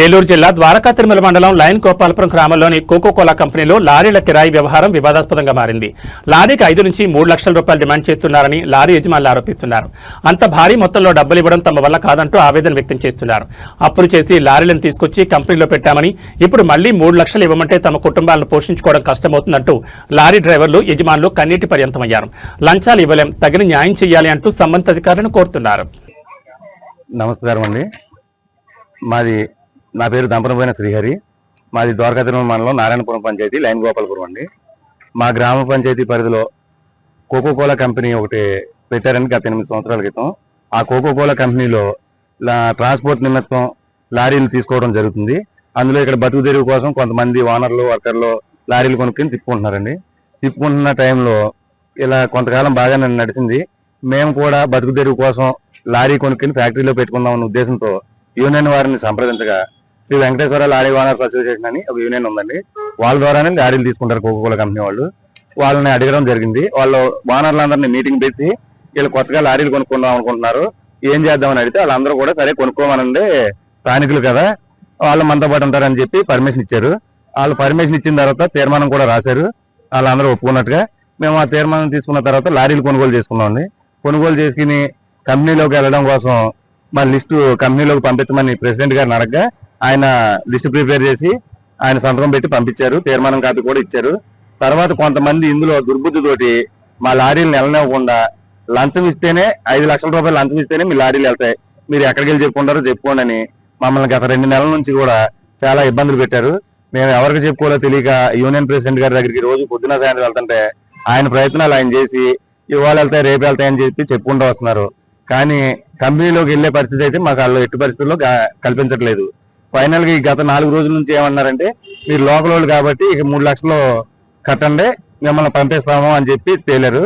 ఏలూరు జిల్లా ద్వారకా తిరుమల మండలం లైన్ గోపాలపురం గ్రామంలోని కోకోకోలా కంపెనీలో లారీల కిరాయి వ్యవహారం వివాదాస్పదంగా మారింది. లారీకి 5 నుంచి 3 లక్షల రూపాయలు డిమాండ్ చేస్తున్నారని లారీ యజమానులు ఆరోపిస్తున్నారు. అంత భారీ మొత్తంలో డబ్బులు ఇవ్వడం తమ వల్ల కాదంటూ ఆవేదన వ్యక్తం చేస్తున్నారు. అప్పులు చేసి లారీలను తీసుకొచ్చి కంపెనీలో పెట్టామని, ఇప్పుడు మళ్లీ 3 లక్షలు ఇవ్వమంటే తమ కుటుంబాలను పోషించుకోవడం కష్టమవుతుందంటూ లారీ డ్రైవర్లు యజమానులు కన్నీటి పర్యంతమయ్యారు. లంచాలు ఇవ్వలేం, తగిన న్యాయం చేయాలి అంటూ సంబంధిత అధికారులను కోరుతున్నారు. నమస్కారం అండి. నా పేరు దంపనపోయిన శ్రీహరి. మాది ద్వారకా తిరుమల మండలం నారాయణపురం పంచాయతీ లైన్ గోపాలపురం అండి. మా గ్రామ పంచాయతీ పరిధిలో కోకోకోలా కంపెనీ ఒకటి పెట్టారని గత 8 సంవత్సరాల క్రితం. ఆ కోకోకోలా కంపెనీలో ట్రాన్స్పోర్ట్ నిమిత్తం లారీలు తీసుకోవడం జరుగుతుంది. అందులో ఇక్కడ బతుకు తెరువు కోసం కొంతమంది ఓనర్లు వర్కర్లు లారీలు కొనుక్కొని తిప్పుకుంటున్నారండి. తిప్పుకుంటున్న టైంలో ఇలా కొంతకాలం బాగానే నడిచింది. మేము కూడా బతుకు తెరువు కోసం లారీ కొనుక్కొని ఫ్యాక్టరీలో పెట్టుకుందామన్న ఉద్దేశంతో యూనియన్ వారిని సంప్రదించగా Sri Venkateswara lorry owners association అని ఒక యూనియన్ ఉందండి. వాళ్ళ ద్వారానే లారీలు తీసుకుంటారు కోకోకోలా కంపెనీ వాళ్ళు. వాళ్ళని అడగడం జరిగింది. వాళ్ళు ఓనర్లందరినీ మీటింగ్ పెట్టి వీళ్ళు కొత్తగా లారీలు కొనుక్కుందాం అనుకుంటున్నారు, ఏం చేద్దామని అడిగితే వాళ్ళందరూ కూడా సరే కొనుక్కోమనండి, స్థానికులు కదా వాళ్ళు మనతో పాటు ఉంటారని చెప్పి పర్మిషన్ ఇచ్చారు. వాళ్ళు పర్మిషన్ ఇచ్చిన తర్వాత తీర్మానం కూడా రాశారు. వాళ్ళందరూ ఒప్పుకున్నట్టుగా మేము ఆ తీర్మానం తీసుకున్న తర్వాత లారీలు కొనుగోలు చేసుకున్నామండి. కొనుగోలు చేసుకుని కంపెనీలోకి వెళ్ళడం కోసం మా లిస్టు కంపెనీలోకి పంపించమని ప్రెసిడెంట్ గారిని అడగగా ఆయన లిస్టు ప్రిపేర్ చేసి ఆయన సంతకం పెట్టి పంపించారు. తీర్మానం కాపీ కూడా ఇచ్చారు. తర్వాత కొంతమంది ఇందులో దుర్బుద్ధితోటి మా లారీలు వెళ్ళనివ్వకుండా లంచం ఇస్తేనే 5 లక్షల రూపాయలు లంచం ఇస్తేనే మీ లారీలు వెళ్తాయి, మీరు ఎక్కడికి వెళ్ళి చెప్పుకుంటారో చెప్పుకోండి అని మమ్మల్ని గత 2 నెలల నుంచి కూడా చాలా ఇబ్బందులు పెట్టారు. మేము ఎవరికి చెప్పుకోవాలో తెలియక యూనియన్ ప్రెసిడెంట్ గారి దగ్గరికి రోజు పొద్దున సాయంత్రం వెళ్తుంటే ఆయన ప్రయత్నాలు ఆయన చేసి ఇవాళ వెళ్తాయి రేపు వెళ్తాయని చెప్పి చెప్పుకుంటూ వస్తున్నారు. కానీ కంపెనీలోకి వెళ్లే పరిస్థితి అయితే మాకు వాళ్ళు ఎట్టి పరిస్థితుల్లో కల్పించట్లేదు. ఫైనల్ గా ఈ గత 4 రోజుల నుంచి ఏమన్నారంటే మీరు లోకల్ వాళ్ళు కాబట్టి ఇక 3 లక్షలు కట్టండి, మిమ్మల్ని పంపిస్తాము అని చెప్పి తేలారు.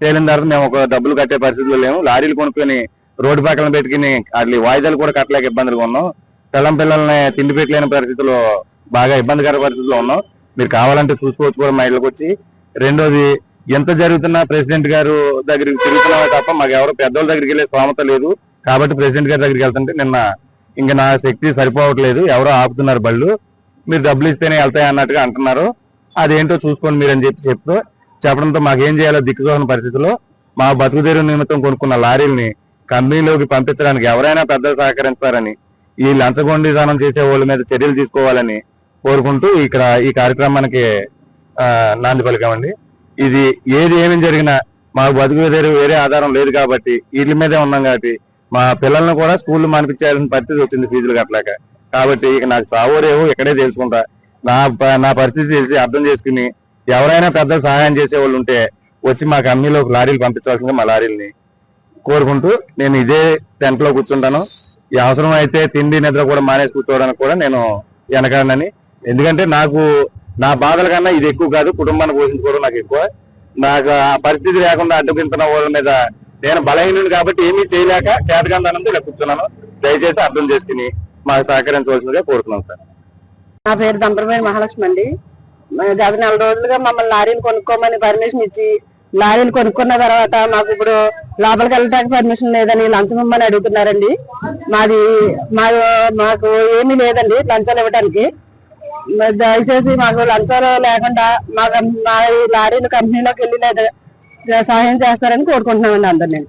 తేలిన తర్వాత మేము ఒక డబ్బులు కట్టే పరిస్థితిలో లేము. లారీలు కొనుక్కొని రోడ్డు పక్కన పెట్టుకుని అట్లా వాయిదాలు కూడా కట్టలేక ఇబ్బందులుగా ఉన్నాం. పిల్లల్ని తిండి పెట్టలేని పరిస్థితుల్లో బాగా ఇబ్బందికర పరిస్థితుల్లో ఉన్నాం. మీరు కావాలంటే చూసుకోవచ్చు కూడా మా ఇళ్ళకి వచ్చి. రెండోది, ఎంత జరుగుతున్నా ప్రెసిడెంట్ గారు దగ్గరికి తిరుగుతున్నామే తప్ప మాకు ఎవరు పెద్దోళ్ళ దగ్గరికి వెళ్ళే స్తోమత లేదు. కాబట్టి ప్రెసిడెంట్ గారి దగ్గరికి వెళ్తుంటే నిన్న ఇంకా నా శక్తి సరిపోవట్లేదు, ఎవరో ఆపుతున్నారు బళ్ళు, మీరు డబ్బులు ఇస్తేనే వెళ్తాయి అన్నట్టుగా అంటున్నారు, అదేంటో చూసుకోండి మీరు అని చెప్పడంతో మాకేం చేయాలో దిక్కుతోని పరిస్థితుల్లో మా బతుకు తెరువు నిమిత్తం కొనుక్కున్న లారీల్ని కంపెనీలోకి పంపించడానికి ఎవరైనా పెద్దలు సహకరిస్తారని, ఈ లంచగొండితనం చేసే వాళ్ళ మీద చర్యలు తీసుకోవాలని కోరుకుంటూ ఇక్కడ ఈ కార్యక్రమానికి నాంది పలికామండి. ఇది ఏమేమి జరిగినా మాకు బతుకు తెరువు వేరే ఆధారం లేదు కాబట్టి వీటి మీదే ఉన్నాం. కాబట్టి మా పిల్లల్ని కూడా స్కూల్ మానిపించాల్సిన పరిస్థితి వచ్చింది ఫీజులు కట్టలేక. కాబట్టి ఇక నాకు చావోరేవో ఇక్కడే తెలుసుకుంటా, నా పరిస్థితి తెలిసి అర్థం చేసుకుని ఎవరైనా పెద్ద సహాయం చేసే వాళ్ళు ఉంటే వచ్చి మా కంపెనీలోకి లారీలు పంపించాల్సిందిగా మా లారీలని కోరుకుంటూ నేను ఇదే టెంట్ లో కూర్చుంటాను. ఈ అవసరం అయితే తిండి నిద్ర కూడా మానేసి కూర్చోవడానికి కూడా నేను వెనకాడనని. ఎందుకంటే నాకు నా బాధల కన్నా ఇది ఎక్కువ కాదు, కుటుంబాన్ని పోషించుకోవడం నాకు ఎక్కువ. నాకు ఆ పరిస్థితి లేకుండా అడ్డుకుంటున్న వాళ్ళ మీద నేను బలహీనుడు కాబట్టి ఏమీ చేయలేక చేతకందనంతో ఇలా కూర్చున్నాను. దయచేసి అర్థం చేసుకుని మాకు సహకరించవలసిందిగా కోరుతున్నాను సార్. నా పేరు దంపరమైన మహాలక్ష్మి అండి. గత 4 రోజులుగా మమ్మల్ని లారీలు కొనుక్కోమని పర్మిషన్ ఇచ్చి లారీలు కొనుక్కున్న తర్వాత మాకు ఇప్పుడు లోపలికి వెళ్ళడానికి పర్మిషన్ లేదని లంచం ఇవ్వమని అడుగుతున్నారండి. మాకు ఏమీ లేదండి లంచాలు ఇవ్వడానికి. దయచేసి మాకు లంచాలు లేకుండా మా లారీలు కంపెనీలోకి వెళ్ళి సహాయం చేస్తారని కోరుకుంటున్నామండి అందరు. నేను